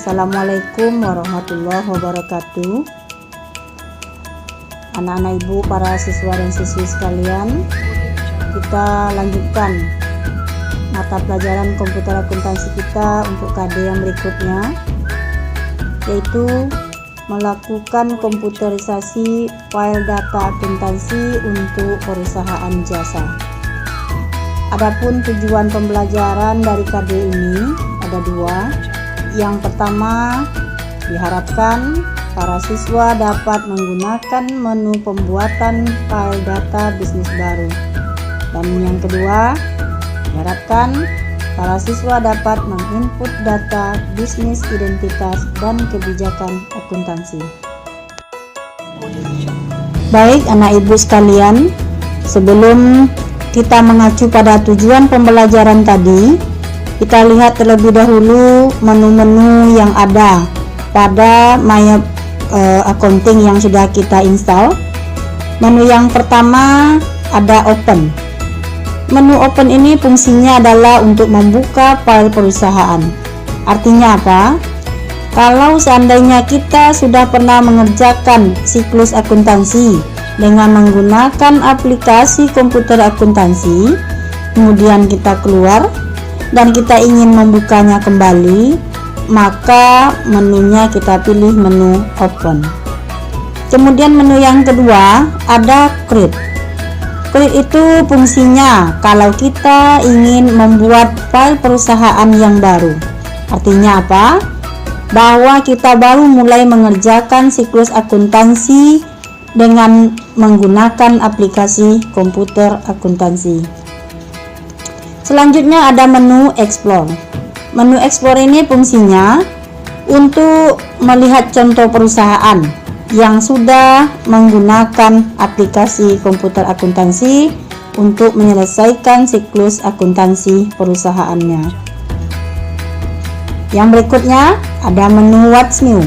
Assalamualaikum warahmatullahi wabarakatuh. Anak-anak ibu, para siswa dan siswi sekalian, kita lanjutkan mata pelajaran komputer akuntansi kita untuk KD yang berikutnya, yaitu melakukan komputerisasi file data akuntansi untuk perusahaan jasa. Adapun tujuan pembelajaran dari KD ini ada dua. Yang pertama, diharapkan para siswa dapat menggunakan menu pembuatan file data bisnis baru. Dan yang kedua, diharapkan para siswa dapat menginput data bisnis identitas dan kebijakan akuntansi. Baik anak ibu sekalian, sebelum kita mengacu pada tujuan pembelajaran tadi, kita lihat terlebih dahulu menu-menu yang ada pada MyUp Accounting yang sudah kita install. Menu yang pertama ada Open. Menu Open ini fungsinya adalah untuk membuka file perusahaan. Artinya apa? Kalau seandainya kita sudah pernah mengerjakan siklus akuntansi dengan menggunakan aplikasi komputer akuntansi, kemudian kita keluar dan kita ingin membukanya kembali, maka menunya kita pilih menu Open. Kemudian menu yang kedua ada Create. Create itu fungsinya kalau kita ingin membuat file perusahaan yang baru. Artinya apa? Bahwa kita baru mulai mengerjakan siklus akuntansi dengan menggunakan aplikasi komputer akuntansi. Selanjutnya ada menu Explore. Menu Explore ini fungsinya untuk melihat contoh perusahaan yang sudah menggunakan aplikasi komputer akuntansi untuk menyelesaikan siklus akuntansi perusahaannya. Yang berikutnya ada menu What's New.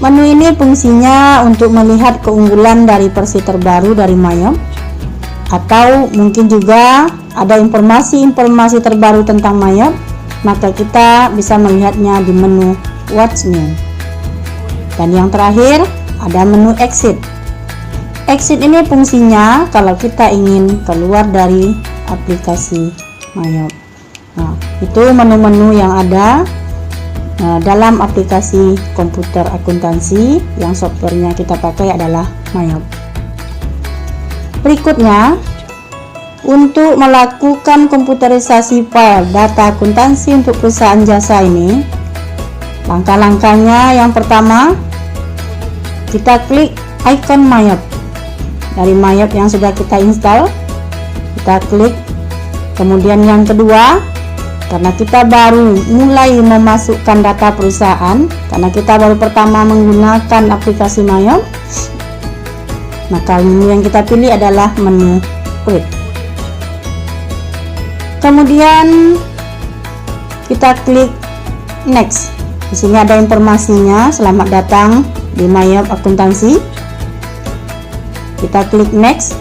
Menu ini fungsinya untuk melihat keunggulan dari versi terbaru dari MyUp, atau mungkin juga ada informasi-informasi terbaru tentang MyUp, maka kita bisa melihatnya di menu What's New. Dan yang terakhir ada menu Exit. Exit ini fungsinya kalau kita ingin keluar dari aplikasi MyUp. Nah, itu menu-menu yang ada dalam aplikasi komputer akuntansi yang softwarenya kita pakai adalah MyUp. Berikutnya, untuk melakukan komputerisasi file data akuntansi untuk perusahaan jasa ini, langkah-langkahnya yang pertama, kita klik icon MyUp. Dari MyUp yang sudah kita install, kita klik. Kemudian yang kedua, karena kita baru mulai memasukkan data perusahaan, karena kita baru pertama menggunakan aplikasi MyUp, maka menu yang kita pilih adalah menu Create. Kemudian kita klik Next. Di sini ada informasinya, selamat datang di MyUp Akuntansi. Kita klik Next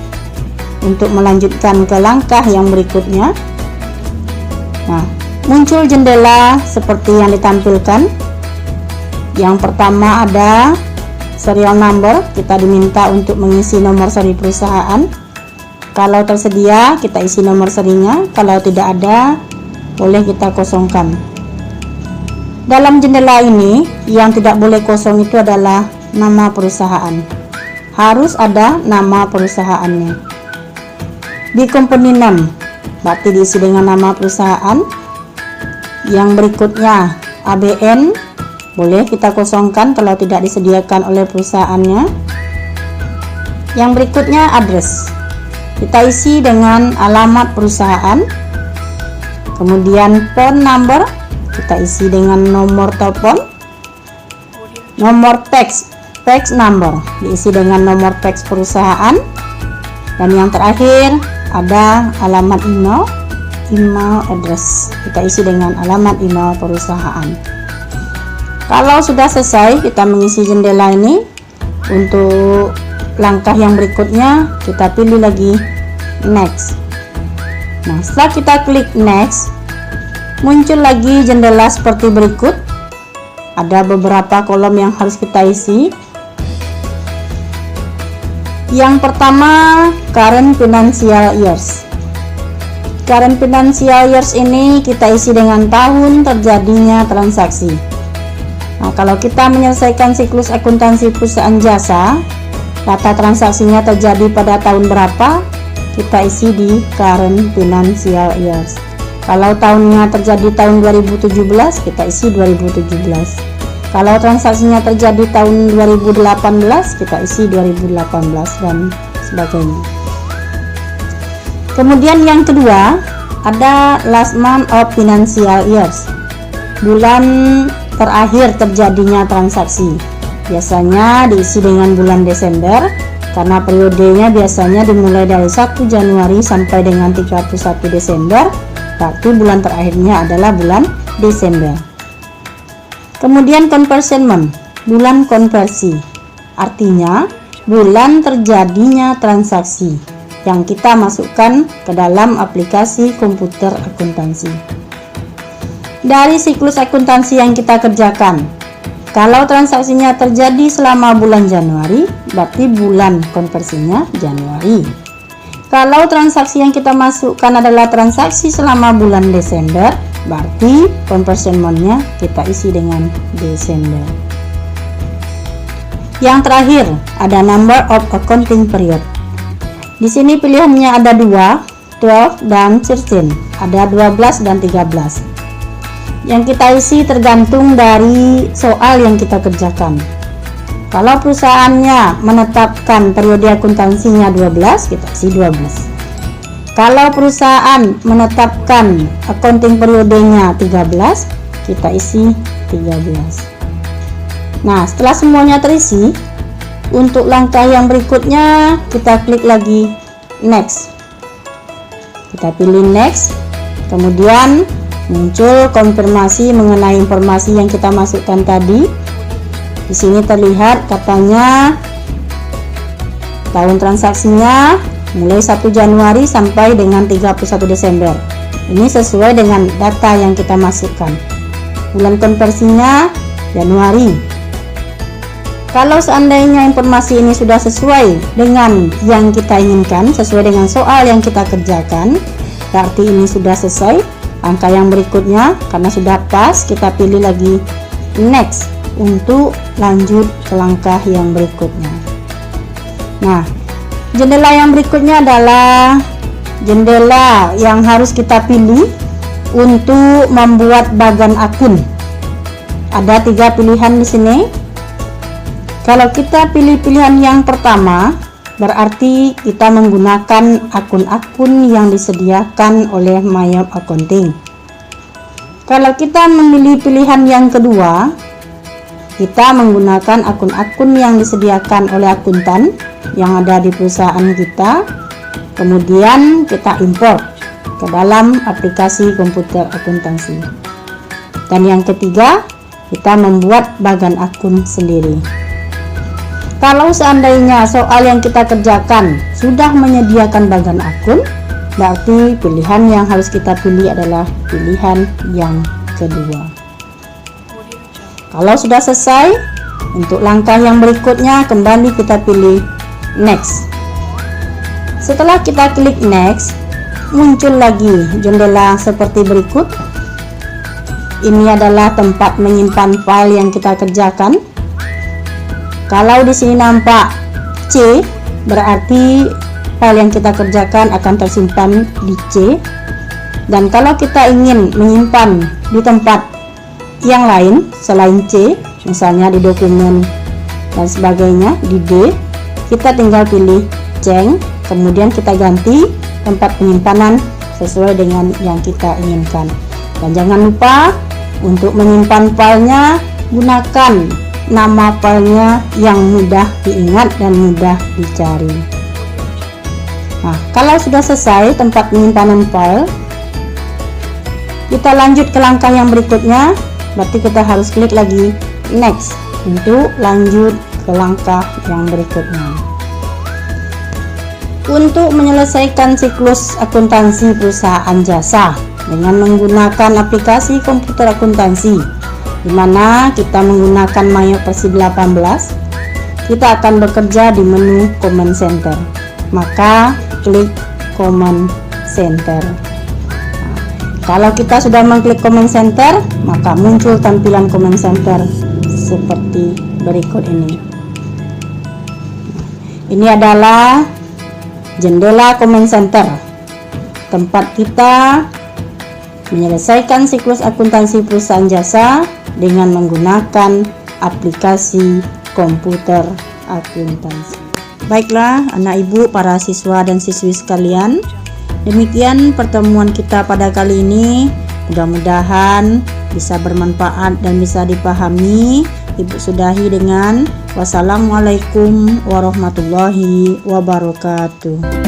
untuk melanjutkan ke langkah yang berikutnya. Nah, muncul jendela seperti yang ditampilkan. Yang pertama ada serial number, kita diminta untuk mengisi nomor seri perusahaan. Kalau tersedia kita isi nomor serinya, kalau tidak ada boleh kita kosongkan. Dalam jendela ini yang tidak boleh kosong itu adalah nama perusahaan. Harus ada nama perusahaannya. Di company name berarti diisi dengan nama perusahaan. Yang berikutnya ABN boleh kita kosongkan kalau tidak disediakan oleh perusahaannya. Yang berikutnya address, kita isi dengan alamat perusahaan. Kemudian phone number, kita isi dengan nomor telepon. Nomor tax number diisi dengan nomor tax perusahaan. Dan yang terakhir ada alamat email address, kita isi dengan alamat email perusahaan. Kalau sudah selesai kita mengisi jendela ini, untuk langkah yang berikutnya kita pilih lagi Next. Nah, setelah kita klik Next, muncul lagi jendela seperti berikut. ada beberapa kolom yang harus kita isi. Yang pertama, current financial years. Current financial years ini kita isi dengan tahun terjadinya transaksi. Nah, kalau kita menyelesaikan siklus akuntansi perusahaan jasa, data transaksinya terjadi pada tahun berapa, kita isi di current financial years. Kalau tahunnya terjadi tahun 2017, kita isi 2017. Kalau transaksinya terjadi tahun 2018, kita isi 2018 dan sebagainya. Kemudian yang kedua, ada last month of financial years. Bulan terakhir terjadinya transaksi. Biasanya diisi dengan bulan Desember, karena periodenya biasanya dimulai dari 1 Januari sampai dengan 31 Desember, berarti bulan terakhirnya adalah bulan Desember. Kemudian conversion month, bulan konversi, artinya bulan terjadinya transaksi yang kita masukkan ke dalam aplikasi komputer akuntansi. Dari siklus akuntansi yang kita kerjakan, kalau transaksinya terjadi selama bulan Januari, berarti bulan konversinya Januari. Kalau transaksi yang kita masukkan adalah transaksi selama bulan Desember, berarti conversion month-nya kita isi dengan Desember. Yang terakhir, ada number of accounting period. Di sini pilihannya ada 2, 12 dan 13. Ada 12 dan 13. Yang kita isi tergantung dari soal yang kita kerjakan. Kalau perusahaannya menetapkan periode akuntansinya 12, kita isi 12. Kalau perusahaan menetapkan accounting periodenya 13, kita isi 13. Nah, setelah semuanya terisi, untuk langkah yang berikutnya kita klik lagi next. Kita pilih next, kemudian muncul konfirmasi mengenai informasi yang kita masukkan tadi. Di sini terlihat katanya tahun transaksinya mulai 1 Januari sampai dengan 31 Desember. Ini sesuai dengan data yang kita masukkan. Bulan konversinya Januari. Kalau seandainya informasi ini sudah sesuai dengan yang kita inginkan, sesuai dengan soal yang kita kerjakan, berarti ini sudah selesai. Angka yang berikutnya, karena sudah pas, kita pilih lagi next untuk lanjut ke langkah yang berikutnya. Nah, jendela yang berikutnya adalah jendela yang harus kita pilih untuk membuat bagan akun. Ada 3 pilihan di sini. Kalau kita pilih pilihan yang pertama, berarti kita menggunakan akun-akun yang disediakan oleh Mayop Accounting. Kalau kita memilih pilihan yang kedua, kita menggunakan akun-akun yang disediakan oleh akuntan yang ada di perusahaan kita, kemudian kita import ke dalam aplikasi komputer akuntansi. Dan yang ketiga, kita membuat bagan akun sendiri. Kalau seandainya soal yang kita kerjakan sudah menyediakan bagan akun, berarti pilihan yang harus kita pilih adalah pilihan yang kedua. Kalau sudah selesai, untuk langkah yang berikutnya kembali kita pilih next. Setelah kita klik next, muncul lagi jendela seperti berikut. Ini adalah tempat menyimpan file yang kita kerjakan. Kalau di sini nampak C, berarti file yang kita kerjakan akan tersimpan di C. Dan kalau kita ingin menyimpan di tempat yang lain selain C, misalnya di dokumen dan sebagainya, di D, kita tinggal pilih Change, kemudian kita ganti tempat penyimpanan sesuai dengan yang kita inginkan. Dan jangan lupa untuk menyimpan filenya, gunakan nama filenya yang mudah diingat dan mudah dicari. Nah, kalau sudah selesai tempat penyimpanan file, kita lanjut ke langkah yang berikutnya. Berarti kita harus klik lagi next untuk lanjut ke langkah yang berikutnya. Untuk menyelesaikan siklus akuntansi perusahaan jasa dengan menggunakan aplikasi komputer akuntansi, di mana kita menggunakan Mayo versi 18. Kita akan bekerja di menu Command Center. Maka klik Command Center. Kalau kita sudah mengklik Command Center, maka muncul tampilan Command Center seperti berikut ini. Ini adalah jendela Command Center, tempat kita menyelesaikan siklus akuntansi perusahaan jasa dengan menggunakan aplikasi komputer akuntansi. Baiklah anak ibu, para siswa dan siswi sekalian, demikian pertemuan kita pada kali ini. Mudah-mudahan bisa bermanfaat dan bisa dipahami. Ibu sudahi dengan wassalamualaikum warahmatullahi wabarakatuh.